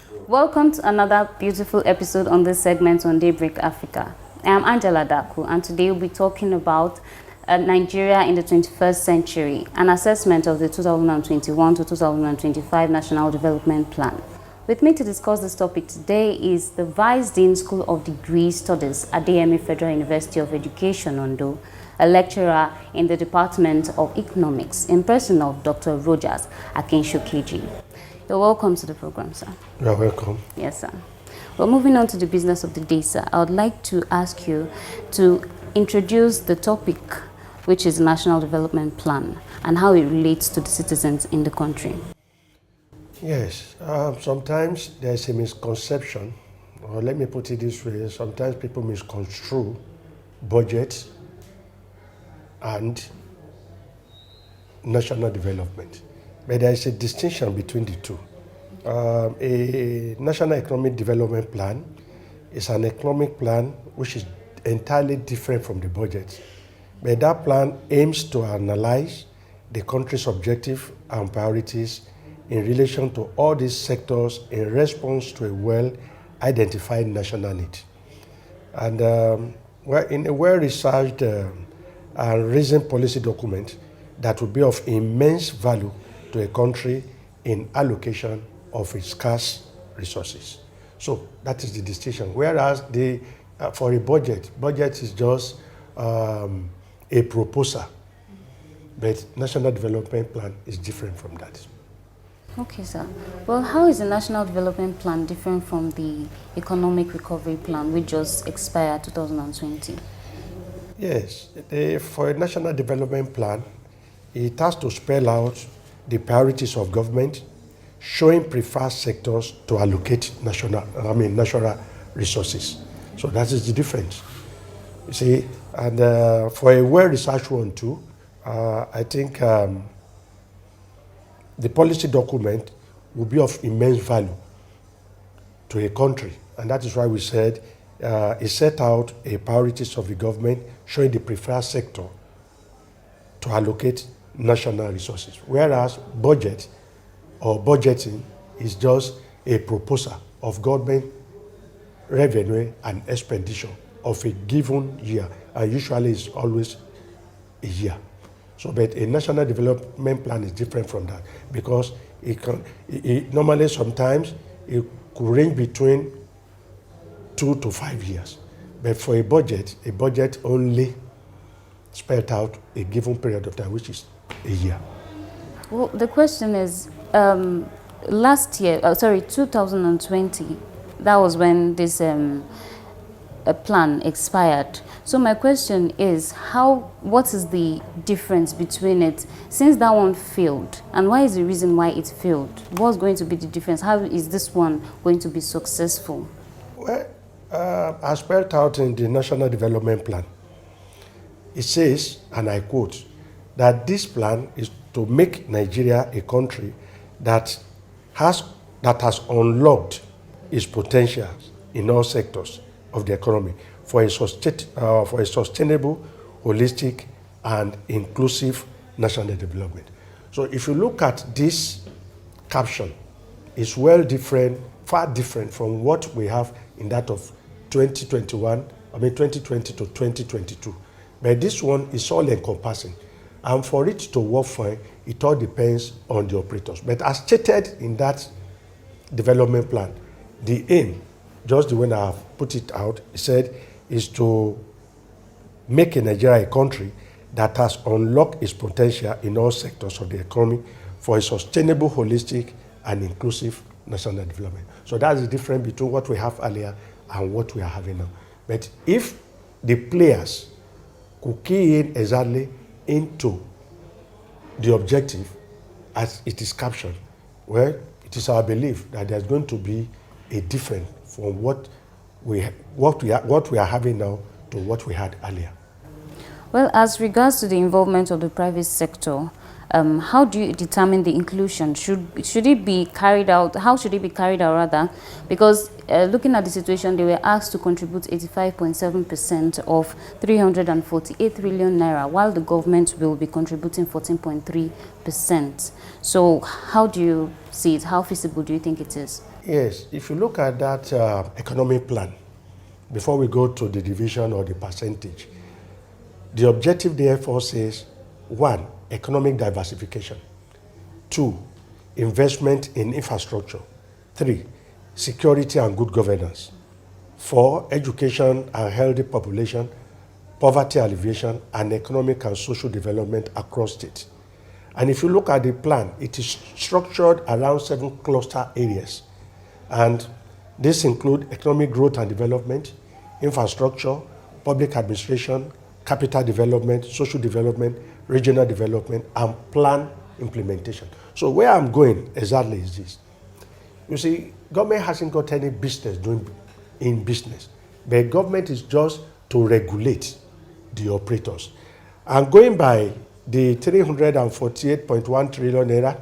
Welcome to another beautiful episode on this segment on Daybreak Africa. I am Angela Daku, and today we'll be talking about Nigeria in the 21st century, an assessment of the 2021 to 2025 National Development Plan. With me to discuss this topic today is the Vice Dean School of Degree Studies at DMA Federal University of Education, Ondo, a lecturer in the Department of Economics, in person of Dr. Rogers Akinshokeji. You're welcome to the program, sir. You're welcome. Yes, sir. Well, moving on to the business of the day, sir, I would like to ask you to introduce the topic, which is National Development Plan, and how it relates to the citizens in the country. Yes, sometimes there's a misconception, or let me put it this way, sometimes people misconstrue budget and national development. But there is a distinction between the two. A National Economic Development Plan is an economic plan which is entirely different from the budget. But that plan aims to analyze the country's objectives and priorities in relation to all these sectors in response to a well-identified national need. And in a well-researched and reasoned policy document that will be of immense value to a country in allocation of its scarce resources. So that is the distinction. Whereas for a budget is just a proposal, but National Development Plan is different from that. Okay, sir. Well, how is the National Development Plan different from the Economic Recovery Plan, which just expired 2020? Yes, for a National Development Plan, it has to spell out the priorities of government, showing preferred sectors to allocate natural resources. So that is the difference. You see, and for a well-researched one too, I think the policy document will be of immense value to a country. And that is why we said it set out a priorities of the government, showing the preferred sector to allocate national resources. Whereas budget or budgeting is just a proposal of government revenue and expenditure of a given year, and usually it's always a year. So, but a national development plan is different from that because normally sometimes it could range between 2 to 5 years. But for a budget only spelled out a given period of time, which is a year. Well, the question is, last year, 2020, that was when this plan expired. So my question is, what is the difference between it, since that one failed, and why is the reason why it failed? What's going to be the difference? How is this one going to be successful? Well, as spelled out in the National Development Plan, it says, and I quote, that this plan is to make Nigeria a country that has unlocked its potential in all sectors of the economy for a sustainable, holistic, and inclusive national development. So if you look at this caption, it's far different from what we have in that of 2020 to 2022. But this one is all encompassing. And for it to work fine, it all depends on the operators. But as stated in that development plan, the aim, just the way I have put it out, it said, is to make Nigeria a country that has unlocked its potential in all sectors of the economy for a sustainable, holistic, and inclusive national development. So that's the difference between what we have earlier and what we are having now. But if the players could key in exactly into the objective as it is captured, well, it is our belief that there's going to be a difference from what we are having now to what we had earlier. Well, as regards to the involvement of the private sector, how do you determine the inclusion? Should it be carried out? How should it be carried out, rather? Because looking at the situation, they were asked to contribute 85.7% of 348 trillion naira, while the government will be contributing 14.3%. So how do you see it? How feasible do you think it is? Yes, if you look at that economic plan, before we go to the division or the percentage, the objective therefore says, 1, economic diversification. 2, investment in infrastructure. 3, security and good governance. 4, education and healthy population, poverty alleviation, and economic and social development across states. And if you look at the plan, it is structured around 7 cluster areas. And this include economic growth and development, infrastructure, public administration, capital development, social development, regional development, and plan implementation. So where I'm going exactly is this. You see, government hasn't got any business doing in business, but government is just to regulate the operators. And going by the 348.1 trillion naira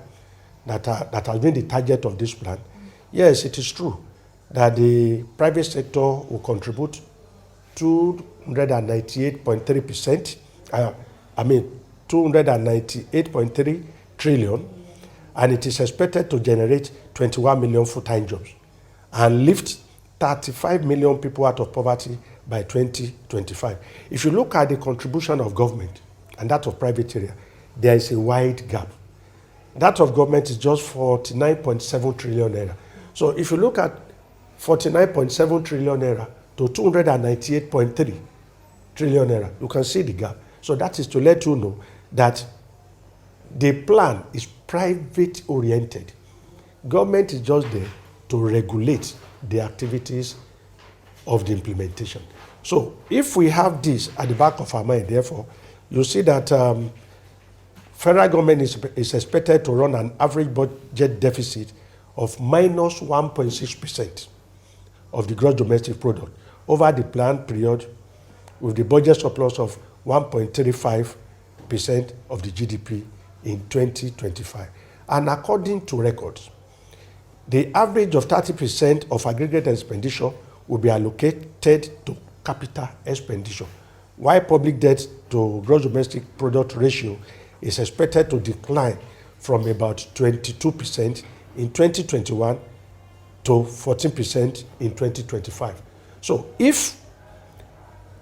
that has been the target of this plan, yes, it is true that the private sector will contribute 298.3%, 298.3 trillion, and it is expected to generate 21 million full-time jobs and lift 35 million people out of poverty by 2025. If you look at the contribution of government and that of private area, there is a wide gap. That of government is just 49.7 trillion naira. So if you look at 49.7 trillion naira to 298.3 trillion naira, you can see the gap. So that is to let you know that the plan is private oriented. Government is just there to regulate the activities of the implementation. So if we have this at the back of our mind, therefore, you see that federal government is expected to run an average budget deficit of minus 1.6% of the gross domestic product over the planned period, with the budget surplus of 1.35% of the GDP in 2025. And according to records, the average of 30% of aggregate expenditure will be allocated to capital expenditure, while public debt to gross domestic product ratio is expected to decline from about 22% in 2021 to 14% in 2025. So if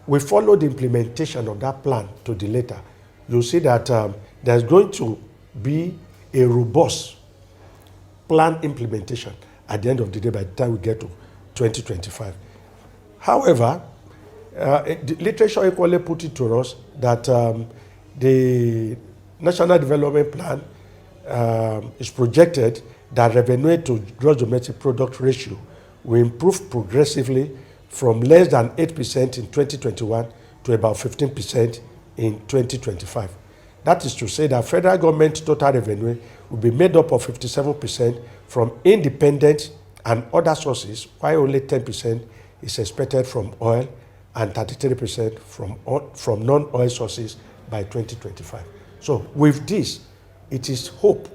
we follow the implementation of that plan to the letter, you'll see that there's going to be a robust plan implementation at the end of the day by the time we get to 2025. However, the literature equally put it to us that the National Development Plan is projected that revenue to gross domestic product ratio will improve progressively from less than 8% in 2021 to about 15% in 2025. That is to say that federal government total revenue will be made up of 57% from independent and other sources, while only 10% is expected from oil and 33% from non-oil sources by 2025. So with this, it is hope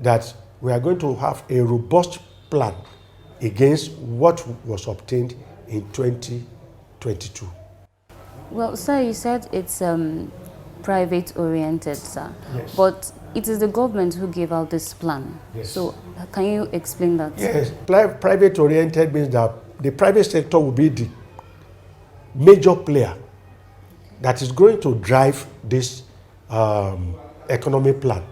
that we are going to have a robust plan against what was obtained in 2022. Well, sir, you said it's private oriented, sir. Yes. But it is the government who gave out this plan. Yes. So can you explain that? Yes, private oriented means that the private sector will be the major player that is going to drive this economic plan.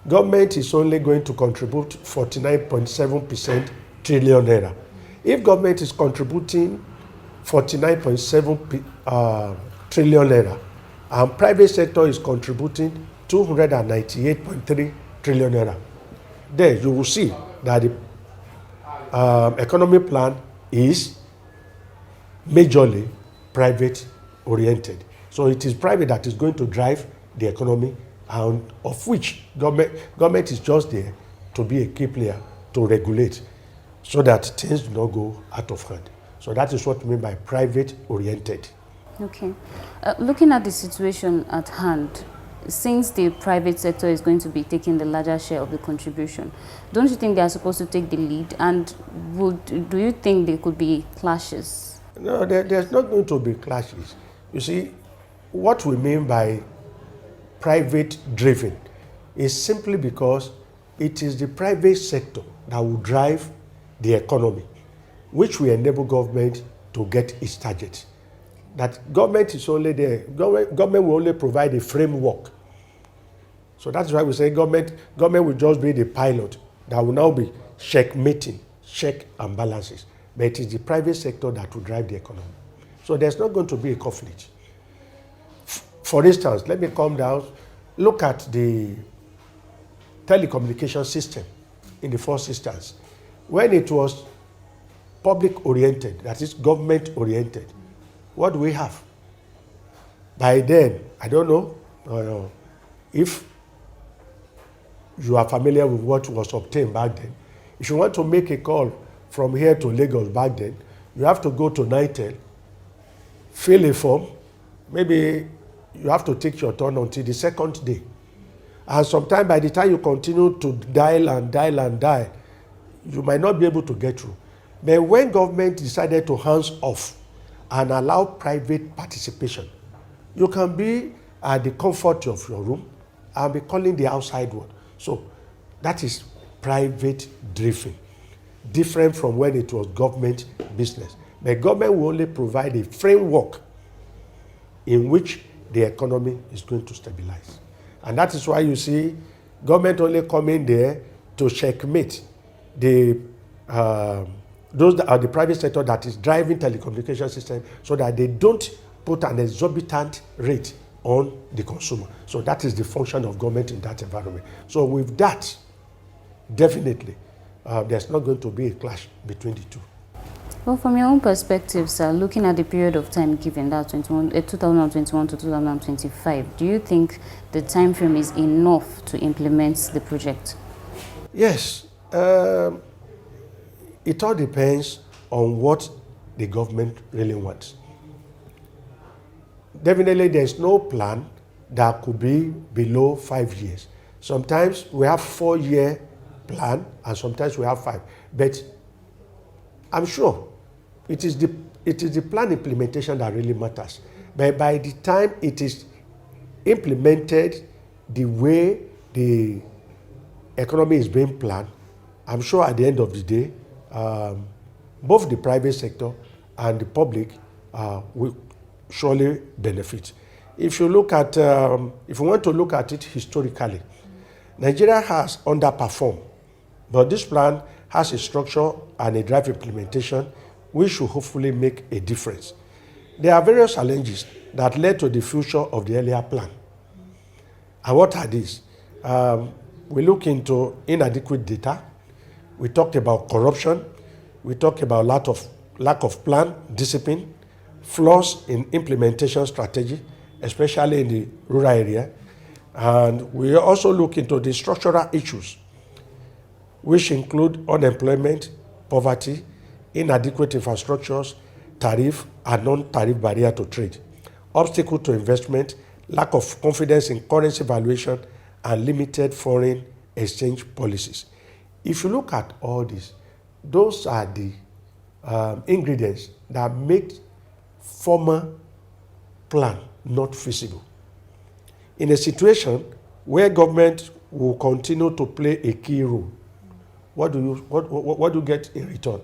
Government is only going to contribute 49.7% trillion naira. If government is contributing 49.7 trillion naira and private sector is contributing 298.3 trillion naira, then you will see that the economic plan is majorly private oriented. So it is private that is going to drive the economy, and of which government is just there to be a key player to regulate so that things do not go out of hand. So that is what we mean by private oriented. Okay. Looking at the situation at hand, since the private sector is going to be taking the larger share of the contribution, don't you think they are supposed to take the lead? And do you think there could be clashes? No, there's not going to be clashes. You see, what we mean by private driven is simply because it is the private sector that will drive the economy, which will enable government to get its target. That government is only there, government will only provide a framework. So that's why we say government will just be the pilot that will now be checkmating, check and balances. But it is the private sector that will drive the economy. So there's not going to be a conflict. For instance, let me come down, look at the telecommunication system in the first instance. When it was public-oriented, that is government-oriented, what do we have? By then, I don't know if you are familiar with what was obtained back then. If you want to make a call from here to Lagos back then, you have to go to NITEL, fill a form, maybe you have to take your turn until the second day. And sometimes by the time you continue to dial and dial and dial, you might not be able to get through. But when government decided to hands off and allow private participation, you can be at the comfort of your room and be calling the outside world. So that is private driven, different from when it was government business. The government will only provide a framework in which the economy is going to stabilize. And that is why you see government only coming there to checkmate those that are the private sector that is driving telecommunication system, so that they don't put an exorbitant rate on the consumer. So that is the function of government in that environment. So with that, definitely, there's not going to be a clash between the two. Well, from your own perspective, sir, looking at the period of time given, that 2021 to 2025, do you think the time frame is enough to implement the project? Yes. It all depends on what the government really wants. Definitely, there's no plan that could be below 5 years. Sometimes we have 4-year plan, and sometimes we have 5. But I'm sure it is the plan implementation that really matters. But by the time it is implemented the way the economy is being planned, I'm sure at the end of the day, both the private sector and the public will surely benefit. If you look at, if you want to look at it historically, Nigeria has underperformed, but this plan has a structure and a drive implementation which should hopefully make a difference. There are various challenges that led to the future of the earlier plan. And what are these? We look into inadequate data. We talked about corruption. We talked about lack of plan, discipline, flaws in implementation strategy, especially in the rural area. And we also look into the structural issues, which include unemployment, poverty, inadequate infrastructures, tariff and non-tariff barrier to trade, obstacle to investment, lack of confidence in currency valuation, and limited foreign exchange policies. If you look at all this, those are the ingredients that make former plan not feasible. In a situation where government will continue to play a key role, what do you get in return?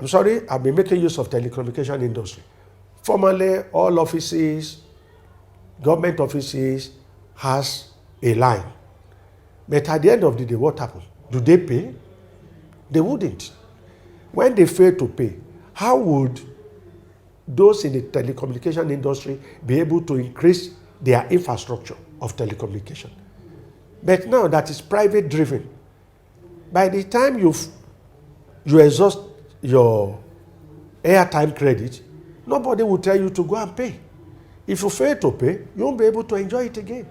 I'm sorry, I've been making use of telecommunication industry. Formerly, all offices, government offices, has a line. But at the end of the day, what happened? Do they pay? They wouldn't. When they fail to pay, how would those in the telecommunication industry be able to increase their infrastructure of telecommunication? But now that is private driven. By the time you exhaust your airtime credit, nobody will tell you to go and pay. If you fail to pay, you won't be able to enjoy it again.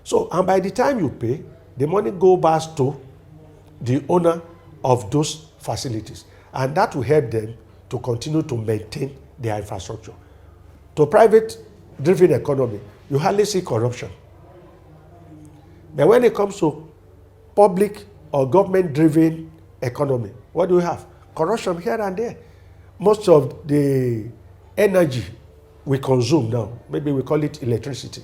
So, and by the time you pay, the money goes back to the owner of those facilities. And that will help them to continue to maintain their infrastructure. To private-driven economy, you hardly see corruption. But when it comes to public or government-driven economy, what do we have? Corruption here and there. Most of the energy we consume now, maybe we call it electricity.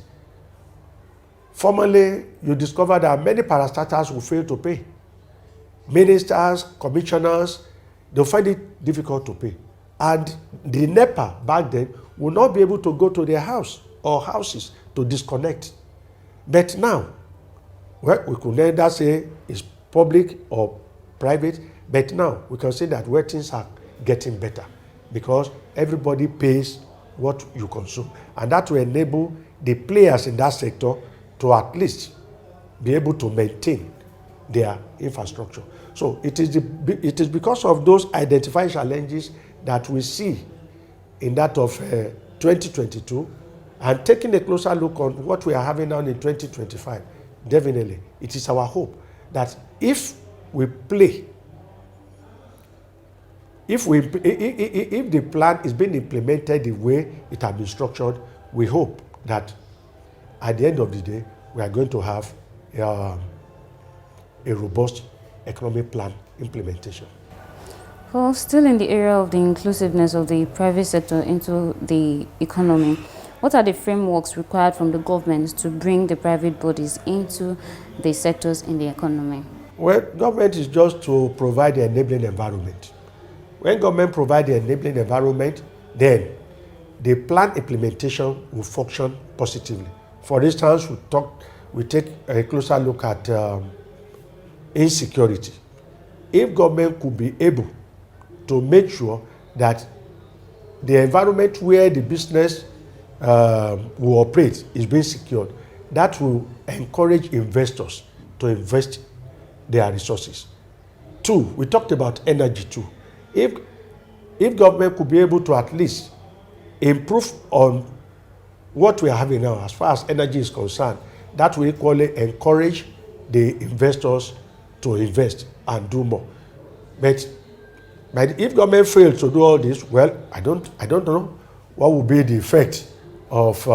Formerly, you discover that many parastatals will fail to pay. ministers, commissioners, they'll find it difficult to pay. And the NEPA back then will not be able to go to their house or houses to disconnect. But now, well, we could neither say it's public or private, but now we can say that where things are getting better because everybody pays what you consume. And that will enable the players in that sector to at least be able to maintain their infrastructure. So it is because of those identified challenges that we see in that of 2022 and taking a closer look on what we are having now in 2025. Definitely, it is our hope that if we play, if the plan is being implemented the way it has been structured, we hope that at the end of the day, we are going to have a robust economic plan implementation. Well, still in the area of the inclusiveness of the private sector into the economy, what are the frameworks required from the government to bring the private bodies into the sectors in the economy? Well, government is just to provide the enabling environment. When government provides the enabling environment, then the plan implementation will function positively. For instance, we take a closer look at insecurity. If government could be able to make sure that the environment where the business will operate is being secured, that will encourage investors to invest their resources. Two, we talked about energy too. If government could be able to at least improve on what we are having now as far as energy is concerned, that will equally encourage the investors to invest and do more. But if government fails to do all this, well, I don't know what will be the effect of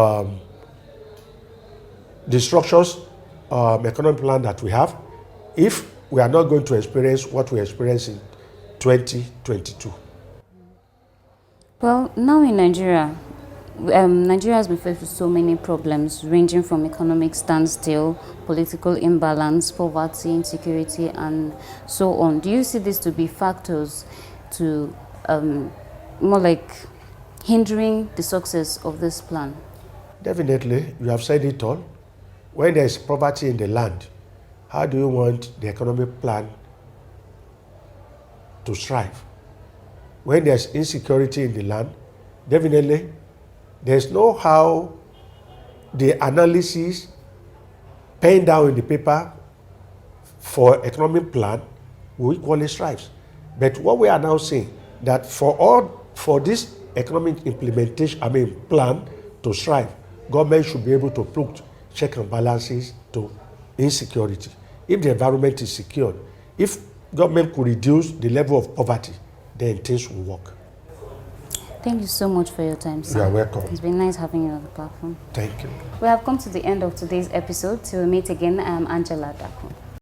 the structures economic plan that we have if we are not going to experience what we experienced in 2022. Well, now in Nigeria, Nigeria has been faced with so many problems ranging from economic standstill, political imbalance, poverty, insecurity, and so on. Do you see this to be factors to more like hindering the success of this plan? Definitely, you have said it all. When there is poverty in the land, how do you want the economic plan to strive? When there's insecurity in the land, definitely there's no how the analysis penned down in the paper for economic plan will equally strive. But what we are now saying that for this economic implementation, plan to strive, government should be able to put check and balances to insecurity. If the environment is secured, if government could reduce the level of poverty, then things will work. Thank you so much for your time, sir. You are welcome. It's been nice having you on the platform. Thank you. We have come to the end of today's episode. Till we meet again, I am Angela Daku.